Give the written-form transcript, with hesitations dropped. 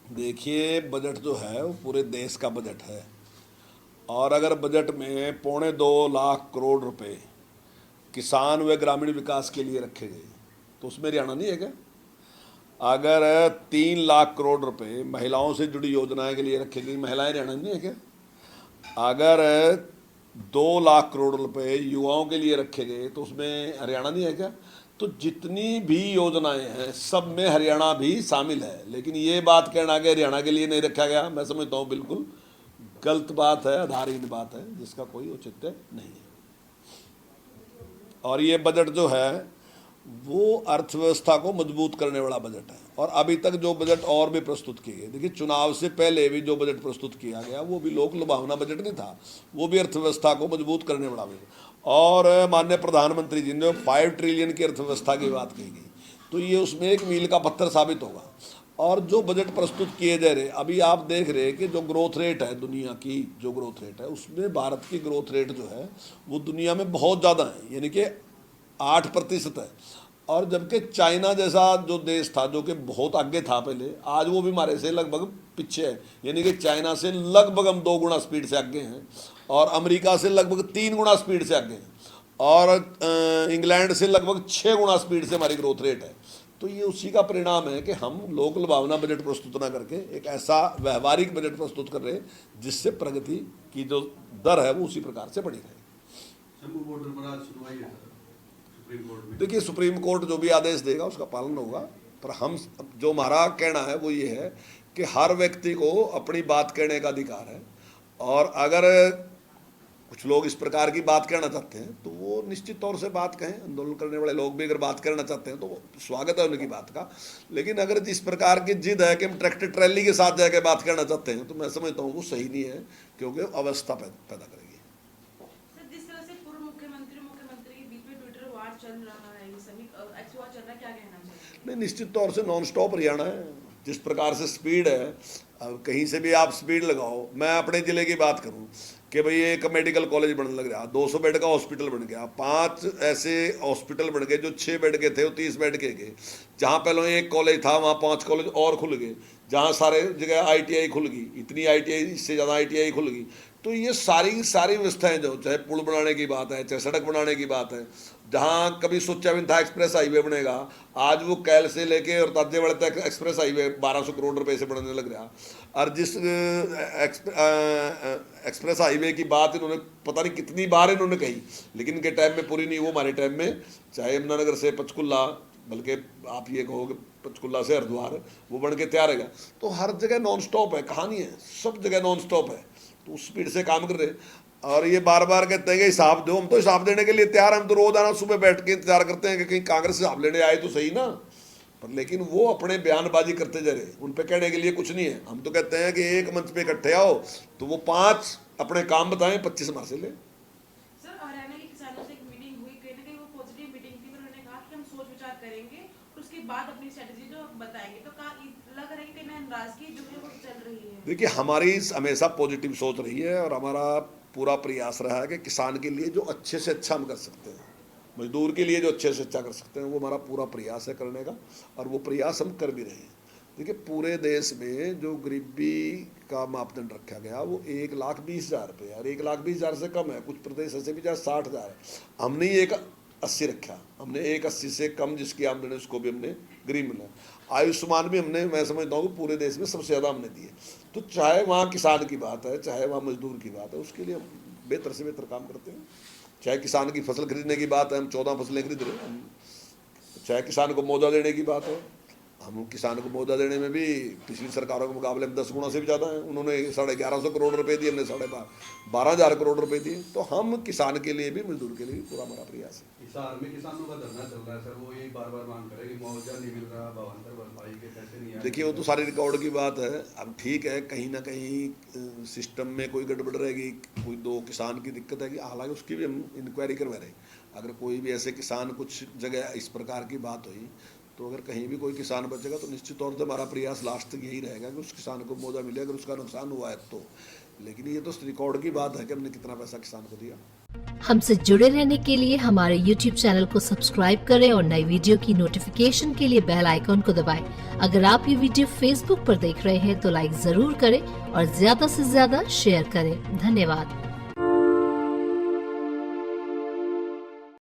देखिए, बजट जो है वो पूरे देश का बजट है। और अगर बजट में 2.25 लाख करोड़ रुपए किसान व ग्रामीण विकास के लिए रखे गए तो उसमें हरियाणा नहीं है क्या? अगर 3 लाख करोड़ रुपए महिलाओं से जुड़ी योजनाएं के लिए रखे गई, महिलाएं हरियाणा नहीं है क्या? अगर 2 लाख करोड़ रुपए युवाओं के लिए रखे गए तो उसमें हरियाणा नहीं है क्या? तो जितनी भी योजनाएं हैं सब में हरियाणा भी शामिल है। लेकिन ये बात कहना कि हरियाणा के लिए नहीं रखा गया, मैं समझता हूँ बिल्कुल गलत बात है, आधारहीन बात है, जिसका कोई औचित्य नहीं है। और ये बजट जो है वो अर्थव्यवस्था को मजबूत करने वाला बजट है। और अभी तक जो बजट और भी प्रस्तुत किए गए, देखिए चुनाव से पहले भी जो बजट प्रस्तुत किया गया वो भी लोक लुभावना बजट नहीं था, वो भी अर्थव्यवस्था को मजबूत करने वाला बजट। और माननीय प्रधानमंत्री जी ने 5 ट्रिलियन की अर्थव्यवस्था की बात कही गई, तो ये उसमें एक मील का पत्थर साबित होगा। और जो बजट प्रस्तुत किए जा रहे, अभी आप देख रहे हैं कि जो ग्रोथ रेट है दुनिया की, जो ग्रोथ रेट है उसमें भारत की ग्रोथ रेट जो है वो दुनिया में बहुत ज़्यादा है, यानी कि 8% है। और जबकि चाइना जैसा जो देश था जो कि बहुत आगे था पहले, आज वो भी हमारे से लगभग पीछे है। यानी कि चाइना से लगभग हम 2 गुना स्पीड से आगे हैं, और अमेरिका से लगभग 3 गुना स्पीड से आगे हैं, और इंग्लैंड से लगभग 6 गुना स्पीड से हमारी ग्रोथ रेट है। तो ये उसी का परिणाम है कि हम लोक लुभावना बजट प्रस्तुत ना करके एक ऐसा व्यवहारिक बजट प्रस्तुत कर रहे हैं जिससे प्रगति की जो दर है वो उसी प्रकार से बढ़ी रहे। शंभू बॉर्डर पर आज सुनवाई है सुप्रीम कोर्ट में। देखिए, सुप्रीम कोर्ट जो भी आदेश देगा उसका पालन होगा, पर हम जो हमारा कहना है वो ये है कि हर व्यक्ति को अपनी बात कहने का अधिकार है। और अगर कुछ लोग इस प्रकार की बात कहना चाहते हैं तो वो निश्चित तौर से बात कहें। आंदोलन करने वाले लोग भी अगर बात करना चाहते हैं तो वो स्वागत है उनकी बात का। लेकिन अगर इस प्रकार की जिद है कि हम ट्रैक्टर ट्रैली के साथ जाकर बात करना चाहते हैं तो मैं समझता हूँ वो सही नहीं है, क्योंकि अवस्था पैदा करेगी। जिस तरह से पूर्व मुख्यमंत्री के बीच में ट्विटर वार चल रहा है, ये सभी एक्स वार चल रहा है, क्या कहना चाहिए? नहीं, निश्चित तौर से नॉन स्टॉप हरियाणा है। जिस प्रकार से स्पीड है, अब कहीं से भी आप स्पीड लगाओ। मैं अपने ज़िले की बात करूं कि भाई एक मेडिकल कॉलेज बनने लग रहा, 200 बेड का हॉस्पिटल बन गया, 5 ऐसे हॉस्पिटल बन गए जो 6 बेड के थे वो 30 बेड के गए। जहाँ पहले एक कॉलेज था वहाँ 5 कॉलेज और खुल गए। जहाँ सारे जगह आईटीआई खुल गई, इतनी आईटीआई, इससे ज़्यादा आईटीआई खुल गई। तो ये सारी व्यवस्थाएं, जो चाहे पुल बनाने की बात है, चाहे सड़क बनाने की बात है, जहाँ कभी सोचा भी नहीं था एक्सप्रेस हाईवे बनेगा, आज वो कैल से लेके और ताजेवाड़े तक एक्सप्रेस हाईवे 1200 करोड़ रुपए से बनने लग रहा। और जिस एक्सप्रेस हाईवे की बात इन्होंने पता नहीं कितनी बार इन्होंने कही, लेकिन इनके टाइम में पूरी नहीं। वो हमारे टाइम में चाहे यमुनानगर से पंचकुला, बल्कि आप ये कहोगे पंचकुला से हरिद्वार, वो बन के तैयार है। तो हर जगह नॉन स्टॉप है, कहानी है, सब जगह नॉन स्टॉप है। तो उस स्पीड से काम कर रहे। और ये बार बार कहते हैं कि हिसाब दो, हम तो हिसाब देने के लिए तैयार हैं। हम तो रोजाना सुबह बैठ के इंतजार करते हैं कि कहीं कांग्रेस हिसाब लेने आए तो सही ना। पर लेकिन वो अपने बयानबाजी करते जा रहे, उन पे कहने के लिए कुछ नहीं है। हम तो कहते हैं कि एक मंच पे इकट्ठे आओ तो वो 5 अपने काम बताएं, 25 हमारे से ले। सर, हरियाणा के किसानों से एक मीटिंग हुई, कहीं ना कहीं वो पॉजिटिव मीटिंग थी, पर उन्होंने कहा कि हम सोच विचार करेंगे उसके बाद अपनी स्ट्रेटेजी जो बताएंगे। तो लग रहा है कि नाराजगी जो है वो चल रही है। देखिए, हमारी हमेशा पॉजिटिव सोच रही है और हमारा पूरा प्रयास रहा है कि किसान के लिए जो अच्छे से अच्छा हम कर सकते हैं, मजदूर के लिए जो अच्छे से अच्छा कर सकते हैं, वो हमारा पूरा प्रयास है करने का, और वो प्रयास हम कर भी रहे हैं। देखिए, पूरे देश में जो गरीबी का मापदंड रखा गया वो 1,20,000 रुपये, और 1,20,000 से कम है। कुछ प्रदेश ऐसे भी जहाँ 60,000 है। हमने 1,80 रखा, हमने 1,80 से कम जिसकी आमदनी उसको भी हमने गरीब मिला। आयुष्मान भी हमने, मैं समझता हूँ पूरे देश में सबसे ज़्यादा हमने दिए। तो चाहे वहाँ किसान की बात है, चाहे वहाँ मजदूर की बात है, उसके लिए हम बेहतर से बेहतर काम करते हैं। चाहे किसान की फसल खरीदने की बात है, हम 14 फसलें खरीद रहे हैं। चाहे किसान को मुआवजा देने की बात है, हम किसान को मुआवजा देने में भी पिछली सरकारों के मुकाबले में 10 गुना से भी ज़्यादा है। उन्होंने 1150 करोड़ रुपए दिए, हमने 12,500 करोड़ रुपए दिए। तो हम किसान के लिए भी मजदूर के लिए भी पूरा हमारा प्रयास है। हिसार में किसानों का धरना चल रहा है सर, वो यही बार बार मांग करे कि मुआवजा नहीं मिल रहा, भावांतर भरपाई के पैसे नहीं आ रहे। देखिए, वो तो सारी रिकॉर्ड की बात है। अब ठीक है, कहीं ना कहीं सिस्टम में कोई गड़बड़ रहेगी, कोई 2 किसान की दिक्कत है कि, हालांकि उसकी भी हम इंक्वायरी करवा रहे हैं। अगर कोई भी ऐसे किसान, कुछ जगह इस प्रकार की बात हुई, तो अगर कहीं भी कोई किसान बचेगा तो निश्चित तौर से हमारा प्रयास लास्ट तक यही रहेगा कि उस किसान को मुआवजा मिले, अगर उसका नुकसान हुआ है तो। लेकिन ये तो रिकॉर्ड की बात है कि हमने कितना पैसा किसान को दिया। हमसे जुड़े रहने के लिए हमारे YouTube चैनल को सब्सक्राइब करें और नई वीडियो की नोटिफिकेशन के लिए बेल आइकॉन को दबाएं। अगर आप ये वीडियो Facebook पर देख रहे हैं तो लाइक जरूर करें और ज्यादा से ज्यादा शेयर करें। धन्यवाद।